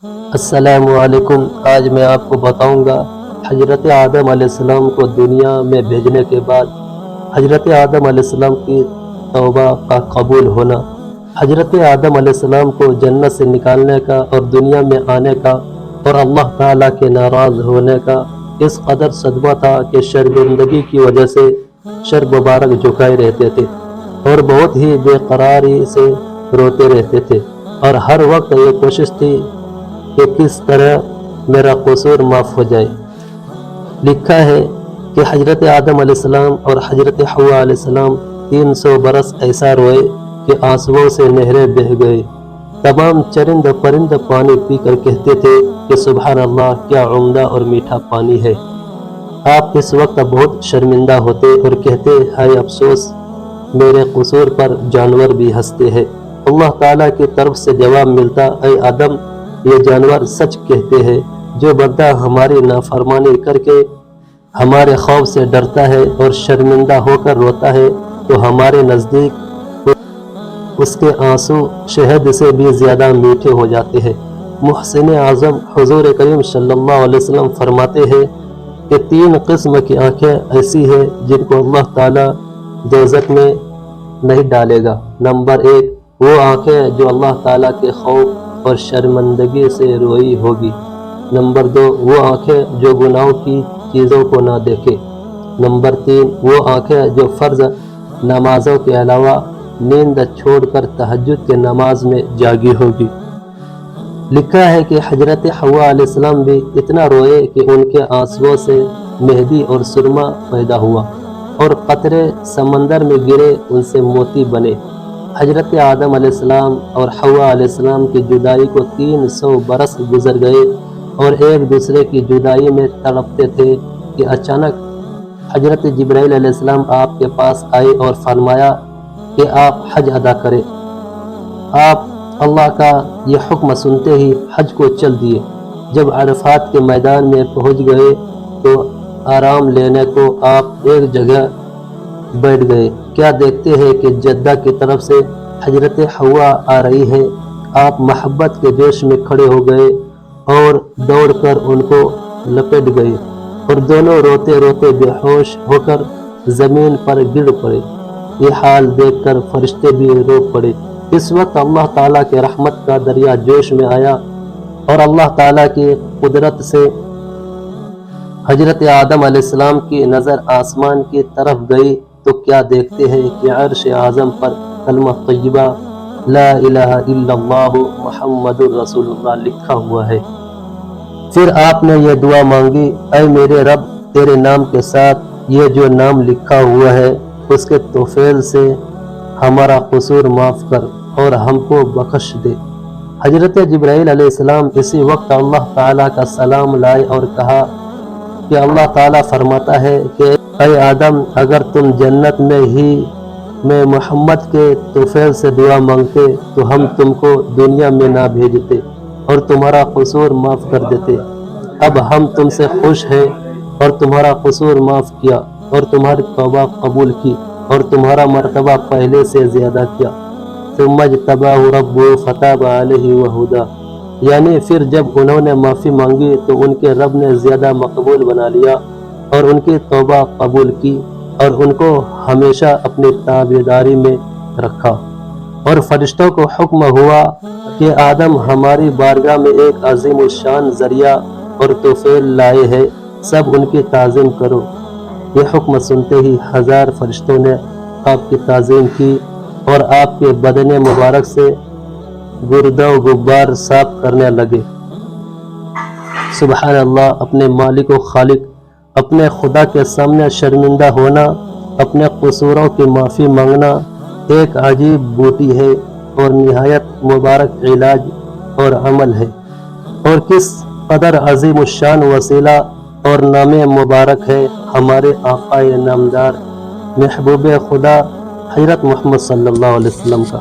السلام علیکم۔ آج میں آپ کو بتاؤں گا حضرت آدم علیہ السلام کو دنیا میں بھیجنے کے بعد حضرت آدم علیہ السلام کی توبہ کا قبول ہونا، حضرت آدم علیہ السلام کو جنت سے نکالنے کا اور دنیا میں آنے کا اور اللہ تعالیٰ کے ناراض ہونے کا اس قدر صدمہ تھا کہ شرمندگی کی وجہ سے سر مبارک جھکائے رہتے تھے اور بہت ہی بے قراری سے روتے رہتے تھے، اور ہر وقت یہ کوشش تھی کہ کس طرح میرا قصور معاف ہو جائے۔ لکھا ہے کہ حضرت آدم علیہ السلام اور حضرت حوا علیہ السلام 300 برس ایسا روئے کہ آنسوؤں سے نہریں بہہ گئے۔ تمام چرند پرند پانی پی کر کہتے تھے کہ سبحان اللہ، کیا عمدہ اور میٹھا پانی ہے۔ آپ اس وقت بہت شرمندہ ہوتے اور کہتے ہائے افسوس، میرے قصور پر جانور بھی ہنستے ہیں۔ اللہ تعالیٰ کی طرف سے جواب ملتا، اے آدم، یہ جانور سچ کہتے ہیں۔ جو بندہ ہماری نافرمانی کر کے ہمارے خوف سے ڈرتا ہے اور شرمندہ ہو کر روتا ہے تو ہمارے نزدیک اس کے آنسو شہد سے بھی زیادہ میٹھے ہو جاتے ہیں۔ محسن اعظم حضور کریم صلی اللہ علیہ وسلم فرماتے ہیں کہ 3 قسم کی آنکھیں ایسی ہیں جن کو اللہ تعالیٰ دوزخ میں نہیں ڈالے گا۔ نمبر 1، وہ آنکھیں جو اللہ تعالیٰ کے خوف اور شرمندگی سے روئی ہوگی۔ نمبر 2، وہ آنکھیں جو گناہوں کی چیزوں کو نہ دیکھے۔ نمبر 3، وہ آنکھیں جو فرض نمازوں کے علاوہ نیند چھوڑ کر تہجد کے نماز میں جاگی ہوگی۔ لکھا ہے کہ حضرت حوا علیہ السلام بھی اتنا روئے کہ ان کے آنسوؤں سے مہندی اور سرما پیدا ہوا اور قطرے سمندر میں گرے ان سے موتی بنے۔ حضرت آدم علیہ السلام اور حوا علیہ السلام کی جدائی کو 300 برس گزر گئے اور ایک دوسرے کی جدائی میں تڑپتے تھے کہ اچانک حضرت جبرائیل علیہ السلام آپ کے پاس آئے اور فرمایا کہ آپ حج ادا کریں۔ آپ اللہ کا یہ حکم سنتے ہی حج کو چل دیے۔ جب عرفات کے میدان میں پہنچ گئے تو آرام لینے کو آپ ایک جگہ بیٹھ گئے۔ کیا دیکھتے ہیں کہ جدہ کی طرف سے حضرت حوا آ رہی ہے۔ آپ محبت کے جوش میں کھڑے ہو گئے اور دوڑ کر ان کو لپٹ گئے اور دونوں روتے روتے بے ہوش ہو کر زمین پر گر پڑے۔ یہ حال دیکھ کر فرشتے بھی رو پڑے۔ اس وقت اللہ تعالیٰ کے رحمت کا دریا جوش میں آیا اور اللہ تعالیٰ کی قدرت سے حضرت آدم علیہ السلام کی نظر آسمان کی طرف گئی تو کیا دیکھتے ہیں کہ عرش اعظم پر کلمہ طیبہ لا الہ الا اللہ محمد الرسول اللہ لکھا ہوا ہے۔ پھر آپ نے یہ دعا مانگی، اے میرے رب، تیرے نام کے ساتھ یہ جو نام لکھا ہوا ہے اس کے توفیل سے ہمارا قصور معاف کر اور ہم کو بخش دے۔ حضرت جبرائیل علیہ السلام اسی وقت اللہ تعالیٰ کا سلام لائے اور کہا کہ اللہ تعالیٰ فرماتا ہے کہ اے آدم، اگر تم جنت میں ہی میں محمد کے توفیل سے دعا مانگتے تو ہم تم کو دنیا میں نہ بھیجتے اور تمہارا قصور معاف کر دیتے۔ اب ہم تم سے خوش ہیں اور تمہارا قصور معاف کیا اور تمہاری توبہ قبول کی اور تمہارا مرتبہ پہلے سے زیادہ کیا۔ ثم اجتباہ ربہ فتاب علیہ وہدی، یعنی پھر جب انہوں نے معافی مانگی تو ان کے رب نے زیادہ مقبول بنا لیا اور ان کی توبہ قبول کی اور ان کو ہمیشہ اپنی تابعداری میں رکھا۔ اور فرشتوں کو حکم ہوا کہ آدم ہماری بارگاہ میں ایک عظیم الشان ذریعہ اور توفیل لائے ہیں، سب ان کی تعظیم کرو۔ یہ حکم سنتے ہی 1000 فرشتوں نے آپ کی تعظیم کی اور آپ کے بدن مبارک سے گردہ و غبار صاف کرنے لگے۔ سبحان اللہ، اپنے مالک و خالق، اپنے خدا کے سامنے شرمندہ ہونا، اپنے قصوروں کی معافی مانگنا ایک عجیب بوٹی ہے اور نہایت مبارک علاج اور عمل ہے، اور کس قدر عظیم الشان وسیلہ اور نام مبارک ہے ہمارے آقائے نامدار محبوب خدا حضرت محمد صلی اللہ علیہ وسلم کا۔